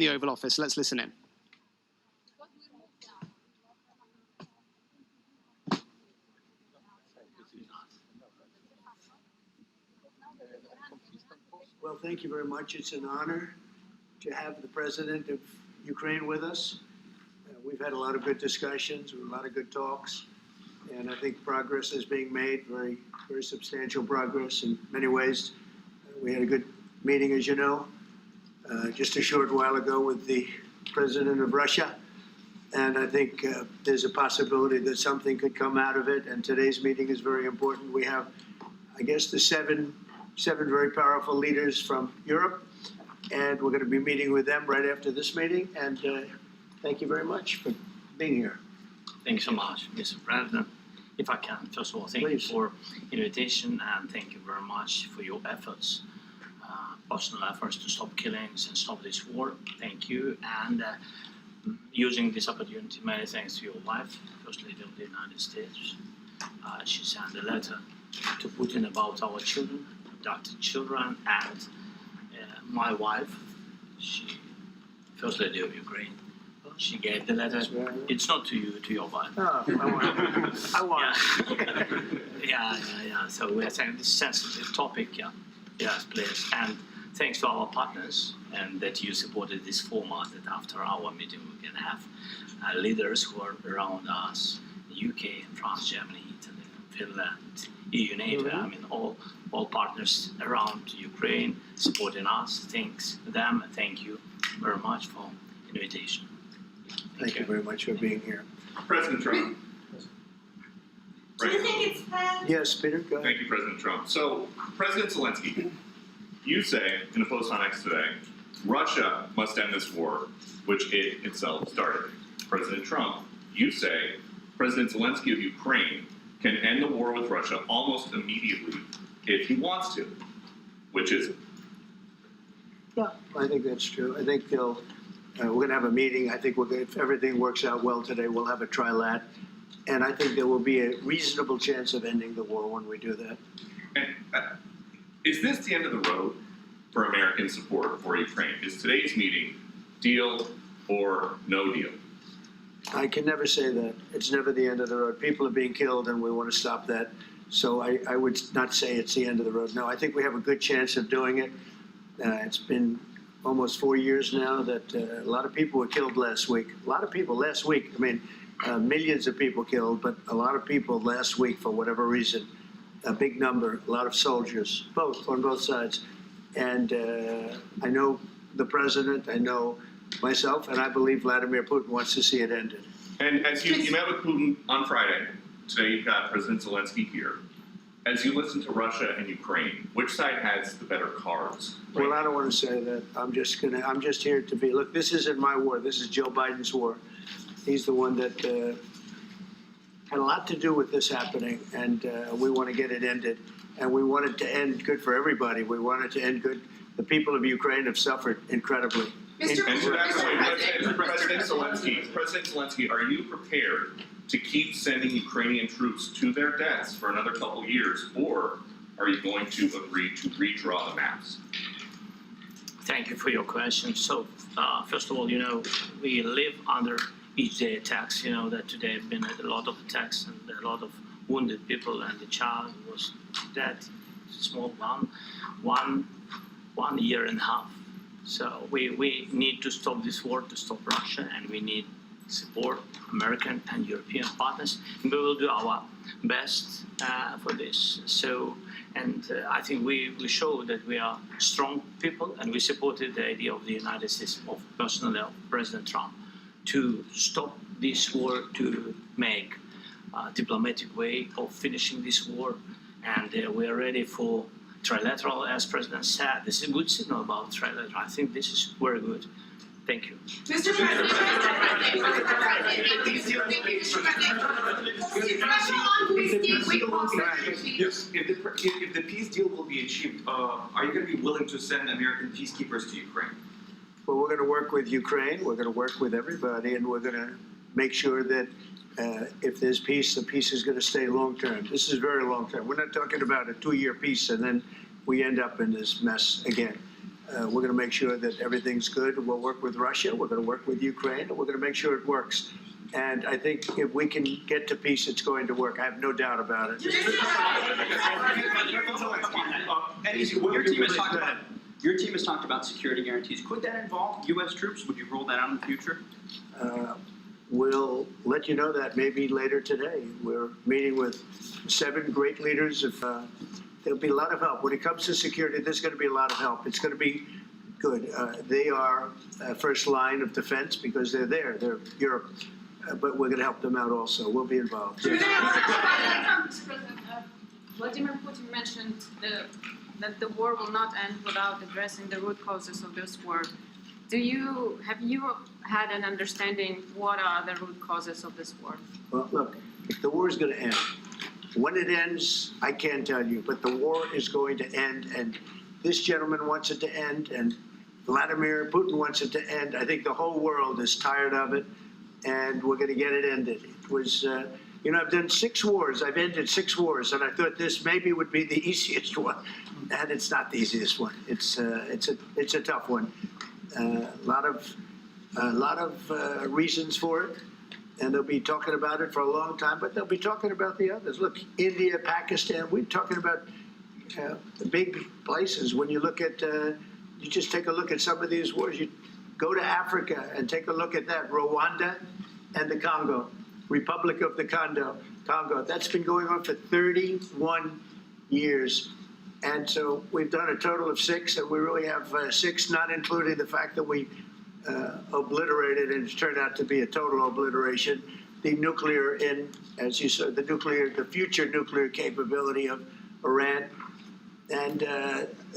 the Oval Office. Let's listen in. Well, thank you very much. It's an honor to have the President of Ukraine with us. We've had a lot of good discussions, a lot of good talks, and I think progress is being made, very, very substantial progress in many ways. We had a good meeting, as you know, just a short while ago with the President of Russia, and I think there's a possibility that something could come out of it, and today's meeting is very important. We have, I guess, the seven very powerful leaders from Europe, and we're going to be meeting with them right after this meeting, and thank you very much for being here. Thank you so much, Mr. President. If I can, first of all, thank you for invitation, and thank you very much for your efforts, personal efforts to stop killings and stop this war. Thank you, and using this opportunity, many thanks to your wife, First Lady of the United States. She sent a letter to Putin about our children, adopted children, and my wife, First Lady of Ukraine, she gave the letter. It's not to you, to your wife. Oh, I want. Yeah. So we are saying this sensitive topic. Yeah. Yes, please. And thanks to our partners, and that you supported this format. That after our meeting we can have leaders who are around us: UK, France, Germany, Italy, Finland, EU, NATO. I mean, all partners around Ukraine supporting us. Thanks to them. Thank you very much for invitation. Thank you very much for being here. President Trump. Do you think it's bad? Yes, Peter, go ahead. Thank you, President Trump. So, President Zelensky, you say in a post on X today, Russia must end this war, which it itself started. President Trump, you say President Zelensky of Ukraine can end the war with Russia almost immediately if he wants to. Which is it? Yeah, I think that's true. I think we're going to have a meeting. I think if everything works out well today, we'll have a trilat. And I think there will be a reasonable chance of ending the war when we do that. And is this the end of the road for American support for Ukraine? Is today's meeting deal or no deal? I can never say that. It's never the end of the road. People are being killed, and we want to stop that. So I would not say it's the end of the road. No, I think we have a good chance of doing it. It's been almost 4 years now that a lot of people were killed last week. A lot of people last week. I mean, millions of people killed, but a lot of people last week for whatever reason. A big number, a lot of soldiers, on both sides. And I know the president, I know myself, and I believe Vladimir Putin wants to see it ended. And as you met with Putin on Friday, today you've got President Zelensky here. As you listen to Russia and Ukraine, which side has the better cards? Right? Well, I don't want to say that. I'm just here to be. Look, this isn't my war. This is Joe Biden's war. He's the one that had a lot to do with this happening, and we want to get it ended. And we want it to end good for everybody. We want it to end good. The people of Ukraine have suffered incredibly. President Zelensky, are you prepared to keep sending Ukrainian troops to their deaths for another couple years, or are you going to agree to redraw the maps? Thank you for your question. So, first of all, we live under each day attacks. You know that today have been a lot of attacks and a lot of wounded people, and the child was dead, small one year and a half. So we need to stop this war, to stop Russia, and we need support American and European partners, and we will do our best for this. So, and I think we show that we are strong people, and we supported the idea of the United States, of personally of President Trump, to stop this war, to make a diplomatic way of finishing this war, and we are ready for trilateral, as President said. This is a good signal about trilateral. I think this is very good. Thank you. Mr. President, yes, if the peace deal will be achieved, are you going to be willing to send American peacekeepers to Ukraine? Well, we're going to work with Ukraine. We're going to work with everybody, and we're going to make sure that if there's peace, the peace is going to stay long term. This is very long term. We're not talking about a 2-year peace and then we end up in this mess again. We're going to make sure that everything's good. We'll work with Russia. We're going to work with Ukraine. And we're going to make sure it works. And I think if we can get to peace, it's going to work. I have no doubt about it. Your team has talked about security guarantees. Could that involve U.S. troops? Would you roll that out in the future? We'll let you know that maybe later today. We're meeting with 7 great leaders. There'll be a lot of help. When it comes to security, there's going to be a lot of help. It's going to be good. They are first line of defense because they're there. They're Europe. But we're going to help them out also. We'll be involved. Mr. President, Vladimir Putin mentioned that the war will not end without addressing the root causes of this war. Have you had an understanding what are the root causes of this war? Well, look, the war is going to end. When it ends, I can't tell you, but the war is going to end, and this gentleman wants it to end, and Vladimir Putin wants it to end. I think the whole world is tired of it, and we're going to get it ended. It was, I've done 6 wars. I've ended 6 wars, and I thought this maybe would be the easiest one, and it's not the easiest one. It's a tough one. A lot of reasons for it, and they'll be talking about it for a long time. But they'll be talking about the others. Look, India, Pakistan. We're talking about the big places. When you look at, you just take a look at some of these wars. You go to Africa and take a look at that. Rwanda and the Congo, Republic of the Congo. That's been going on for 31 years. And so we've done a total of 6, and we really have 6, not including the fact that we obliterated, and it turned out to be a total obliteration, the nuclear, as you said, the future nuclear capability of Iran. And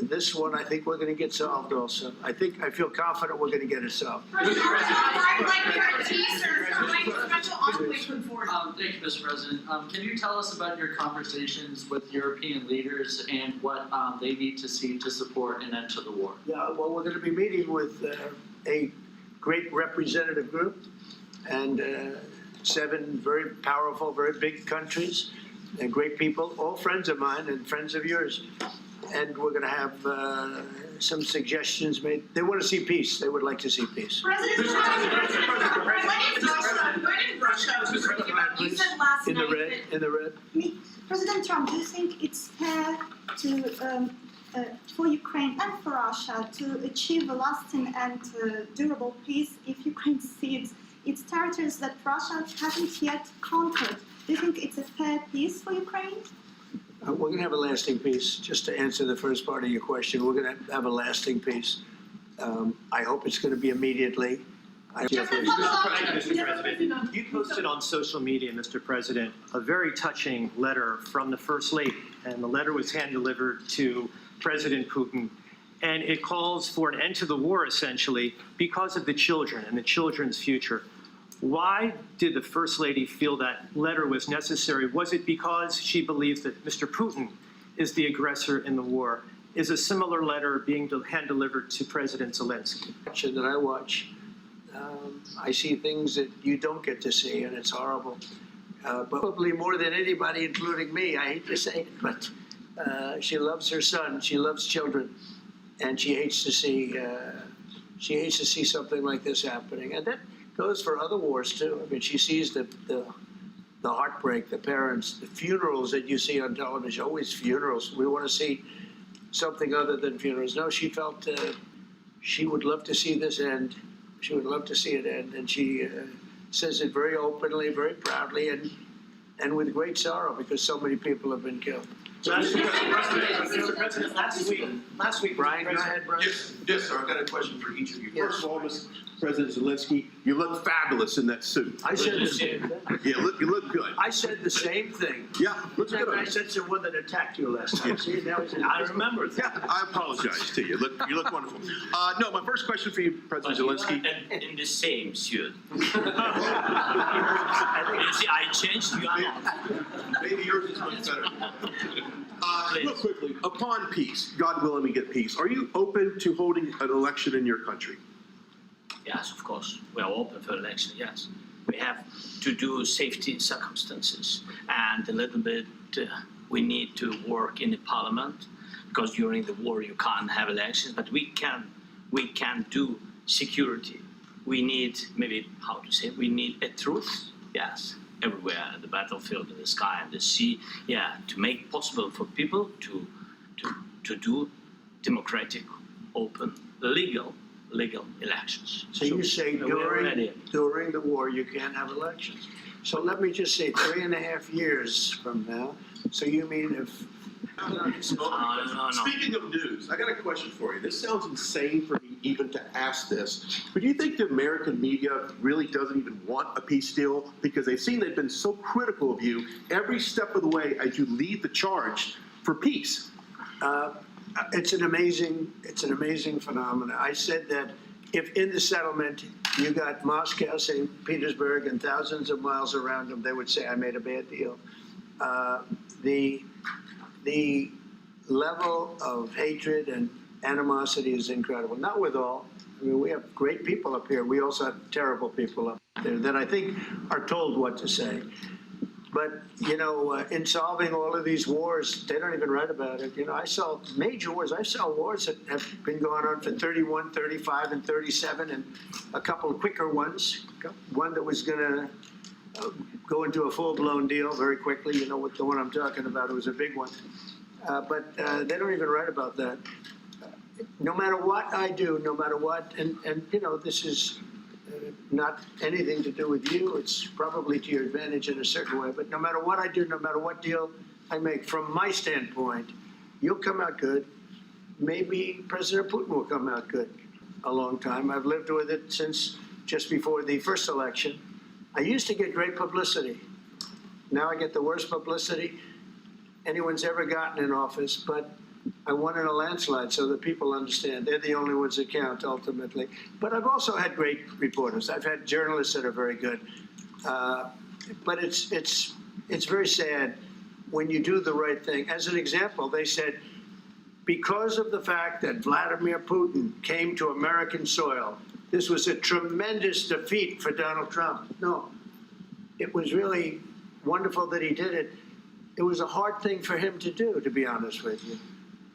this one, I think we're going to get solved also. I feel confident we're going to get it solved. President, I'd like your teaser for my special envoy put forward. Thank you, Mr. President. Can you tell us about your conversations with European leaders and what they need to see to support an end to the war? Yeah, well, we're going to be meeting with a great representative group and 7 very powerful, very big countries and great people, all friends of mine and friends of yours. And we're going to have some suggestions made. They want to see peace. They would like to see peace. President Trump, when in Russia, you said last In the night red, in the red. President Trump, do you think it's fair to, for Ukraine and for Russia to achieve a lasting and durable peace if Ukraine cedes its territories that Russia hasn't yet conquered? Do you think it's a fair peace for Ukraine? We're going to have a lasting peace. Just to answer the first part of your question, we're going to have a lasting peace. I hope it's going to be immediately. You posted on social media, Mr. President, a very touching letter from the First Lady, and the letter was hand-delivered to President Putin, and it calls for an end to the war, essentially, because of the children and the children's future. Why did the First Lady feel that letter was necessary? Was it because she believes that Mr. Putin is the aggressor in the war? Is a similar letter being hand-delivered to President Zelensky? That I watch, I see things that you don't get to see, and it's horrible. But probably more than anybody, including me, I hate to say it, but she loves her son, she loves children, and she hates to see something like this happening. And that goes for other wars too. I mean, she sees the heartbreak, the parents, the funerals that you see on television. Always funerals. We want to see something other than funerals. No, she felt she would love to see this end. She would love to see it end, and she says it very openly, very proudly, and with great sorrow because so many people have been killed. Mr. President, last week, Brian, go ahead, Brian. Yes, sir. I've got a question for each of you. Yes. First of all, Mr. President Zelensky, you look fabulous in that suit. I said the same thing. Yeah, you look good. I said the same thing. Yeah, looks good. I said to one that attacked you last time. See, that was I remember that. Yeah, I apologize to you. You look wonderful. No, my first question for you, President Zelensky. And in the same suit. You see, I changed you. Maybe yours is much better. Real quickly, upon peace, God willing we get peace, are you open to holding an election in your country? Yes, of course. We are open for election, yes. We have to do safety circumstances, and a little bit we need to work in the parliament because during the war you can't have elections, but we can do security. We need, maybe, how to say, we need a truth, yes, everywhere, in the battlefield, in the sky, and the sea, yeah, to make possible for people to do democratic, open, legal elections. So you say we're ready. during the war you can't have elections. So let me just say 3.5 years from now. So you mean if No. Speaking of news, I got a question for you. This sounds insane for me even to ask this, but do you think the American media really doesn't even want a peace deal because they've seen they've been so critical of you every step of the way as you lead the charge for peace? it's an amazing phenomenon. I said that if in the settlement you got Moscow, St. Petersburg, and thousands of miles around them, they would say, I made a bad deal. The level of hatred and animosity is incredible. Not with all. I mean, we have great people up here. We also have terrible people up there that I think are told what to say. But, you know, in solving all of these wars, they don't even write about it. You know, I saw major wars. I saw wars that have been going on for 31, 35, and 37, and a couple of quicker ones. One that was going to go into a full-blown deal very quickly. You know what the one I'm talking about. It was a big one. But they don't even write about that. No matter what I do, no matter what, and you know, this is not anything to do with you. It's probably to your advantage in a certain way. But no matter what I do, no matter what deal I make, from my standpoint, you'll come out good. Maybe President Putin will come out good a long time. I've lived with it since just before the first election. I used to get great publicity. Now I get the worst publicity anyone's ever gotten in office, but I won in a landslide, so that people understand. They're the only ones that count, ultimately. But I've also had great reporters. I've had journalists that are very good. But it's very sad when you do the right thing. As an example, they said, because of the fact that Vladimir Putin came to American soil, this was a tremendous defeat for Donald Trump. No, it was really wonderful that he did it. It was a hard thing for him to do, to be honest with you.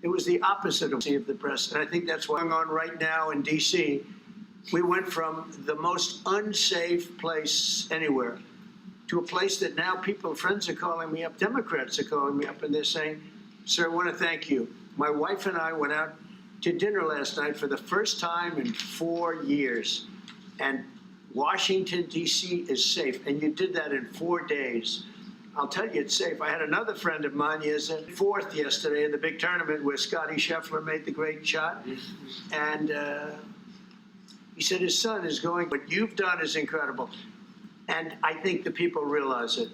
It was the opposite of the press, and I think that's what's going on right now in D.C. We went from the most unsafe place anywhere to a place that now friends are calling me up, Democrats are calling me up, and they're saying, sir, I want to thank you. My wife and I went out to dinner last night for the first time in 4 years, and Washington, D.C. is safe, and you did that in 4 days. I'll tell you, it's safe. I had another friend of mine. He was in fourth yesterday in the big tournament where Scotty Scheffler made the great shot. And he said his son is going. What you've done is incredible. And I think the people realize it.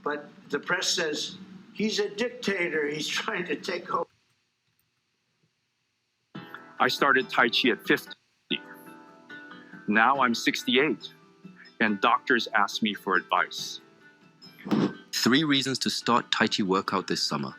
But the press says, he's a dictator. He's trying to take over. I started Tai Chi at 50. Now I'm 68, and doctors ask me for advice. 3 reasons to start Tai Chi workout this summer.